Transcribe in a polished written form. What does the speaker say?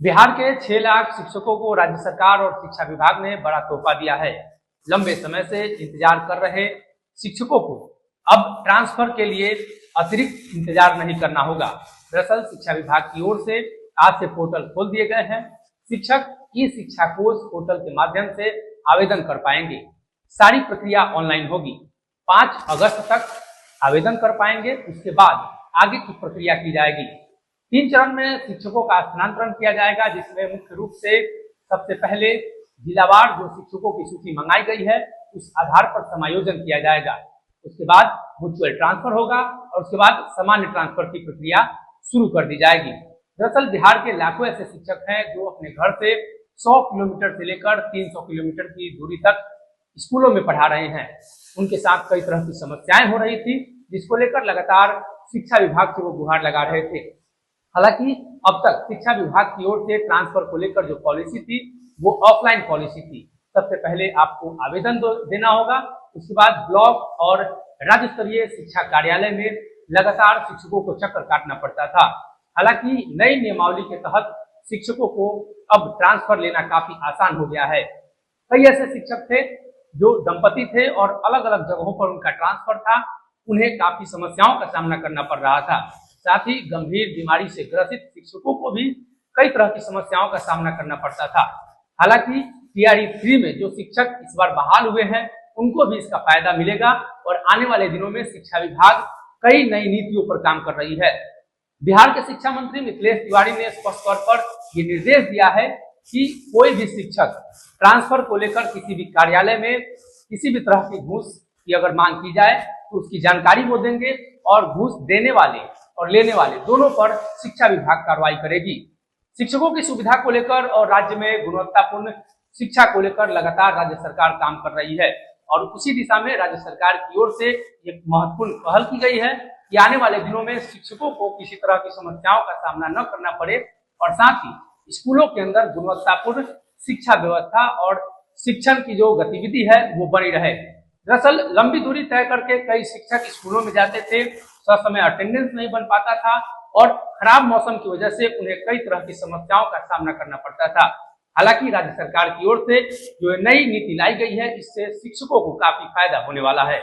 बिहार के 6 लाख शिक्षकों को राज्य सरकार और शिक्षा विभाग ने बड़ा तोहफा दिया है। लंबे समय से इंतजार कर रहे शिक्षकों को अब ट्रांसफर के लिए अतिरिक्त इंतजार नहीं करना होगा। दरअसल शिक्षा विभाग की ओर से आज से पोर्टल खोल दिए गए हैं। शिक्षक ई शिक्षा कोष पोर्टल के माध्यम से आवेदन कर पाएंगे। सारी प्रक्रिया ऑनलाइन होगी। 5 अगस्त तक आवेदन कर पाएंगे। उसके बाद आगे की प्रक्रिया की जाएगी। 3 चरण में शिक्षकों का स्थानांतरण किया जाएगा, जिसमें मुख्य रूप से सबसे पहले जिलावार जो शिक्षकों की सूची मंगाई गई है उस आधार पर समायोजन किया जाएगा। उसके बाद म्यूचुअल ट्रांसफर होगा और उसके बाद सामान्य ट्रांसफर की प्रक्रिया शुरू कर दी जाएगी। दरअसल बिहार के लाखों ऐसे शिक्षक हैं जो अपने घर से 100 किलोमीटर से लेकर 300 किलोमीटर की दूरी तक स्कूलों में पढ़ा रहे हैं। उनके साथ कई तरह की समस्याएं हो रही थी, जिसको लेकर लगातार शिक्षा विभाग से वो गुहार लगा रहे थे। हालांकि अब तक शिक्षा विभाग की ओर से ट्रांसफर को लेकर जो पॉलिसी थी वो ऑफलाइन पॉलिसी थी। सबसे पहले आपको आवेदन देना होगा, उसके बाद ब्लॉक और राज्य स्तरीय शिक्षा कार्यालय में लगातार शिक्षकों को चक्कर काटना पड़ता था। हालांकि नई नियमावली के तहत शिक्षकों को अब ट्रांसफर लेना काफी आसान हो गया है। कई ऐसे शिक्षक थे जो दंपति थे और अलग अलग जगहों पर उनका ट्रांसफर था, उन्हें काफी समस्याओं का सामना करना पड़ रहा था। साथ ही गंभीर बीमारी से ग्रसित शिक्षकों को भी कई तरह की समस्याओं का सामना करना पड़ता था। हालांकि टीआरई 3 में जो शिक्षक इस बार बहाल हुए हैं उनको भी इसका फायदा मिलेगा और आने वाले दिनों में शिक्षा विभाग कई नई नीतियों पर काम कर रही है। बिहार के शिक्षा मंत्री मिथिलेश तिवारी ने स्पष्ट तौर पर यह निर्देश दिया है कि कोई भी शिक्षक ट्रांसफर को लेकर किसी भी कार्यालय में किसी भी तरह की घूस की अगर मांग की जाए तो उसकी जानकारी वो देंगे और घूस देने वाले और लेने वाले दोनों पर शिक्षा विभाग कार्रवाई करेगी। शिक्षकों की सुविधा को लेकर और राज्य में गुणवत्तापूर्ण शिक्षा को लेकर लगातार राज्य सरकार काम कर रही है और उसी दिशा में राज्य सरकार की ओर से एक महत्वपूर्ण पहल की गई है कि आने वाले दिनों में शिक्षकों को किसी तरह की समस्याओं का सामना न करना पड़े और साथ ही स्कूलों के अंदर गुणवत्तापूर्ण शिक्षा व्यवस्था और शिक्षण की जो गतिविधि है वो बनी रहे। दरअसल लंबी दूरी तय करके कई शिक्षक स्कूलों में जाते थे, समय अटेंडेंस नहीं बन पाता था और खराब मौसम की वजह से उन्हें कई तरह की समस्याओं का सामना करना पड़ता था। हालांकि राज्य सरकार की ओर से जो नई नीति लाई गई है इससे शिक्षकों को काफी फायदा होने वाला है।